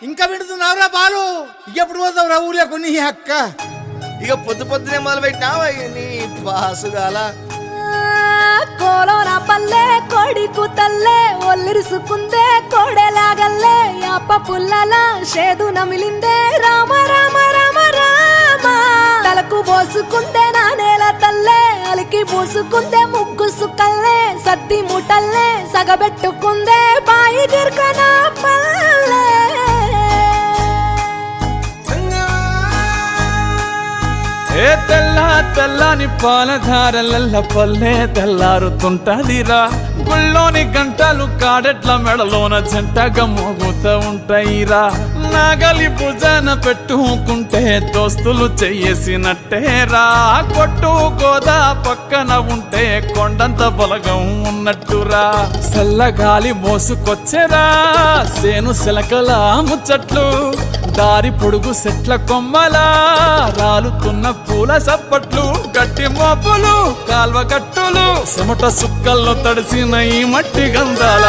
ఇంకా వింటున్నావురా బాలు? ఎప్పుడు పోతావురా ఊళ్ళో కొన్ని అక్క? ఇక పొద్దు పొద్దునే మొదలు పెట్టినావా నీ బాసుగాల? కోలోన పల్లె కోడి కూతల్లే ఒల్లిరుసుకుందే కోడెలాగల్లే యాప పుల్లల షేదు నమిలిందే రామ రామ రామ రామ తలకు పోసుకుందే నా నేల తల్లే అలికి పూసుకుందే ముగ్గు సుక్కల్లే సత్తి ముటల్లే సగబెట్టుకుందే బాయి గిర్కన పల్లె ఏ తెల్ల తెల్లని పాలధారలల్ల పల్లె తెల్లారుతుంటదిరా గుళ్ళోని గంటలు కాడెట్ల మెడలోన జంటగా మోగుతూ ఉంటాయిరా నాగలి భుజాన పెట్టుకుంటే దోస్తులు చెయ్యేసినట్టేరా కొట్టు గోదా పక్కన ఉంటే కొండంత బలగం ఉన్నట్టురా చల్లగాలి మోసుకొచ్చెరా సేను శిలకల ముచ్చట్లు దారి పొడుగు సెట్ల కొమ్మలా రాలుతున్న పూల సప్పట్లు గట్టి మోపులు కాల్వ గట్టులు చెమట సుక్కల్లో తడిసిన ఈ మట్టి గంధాలు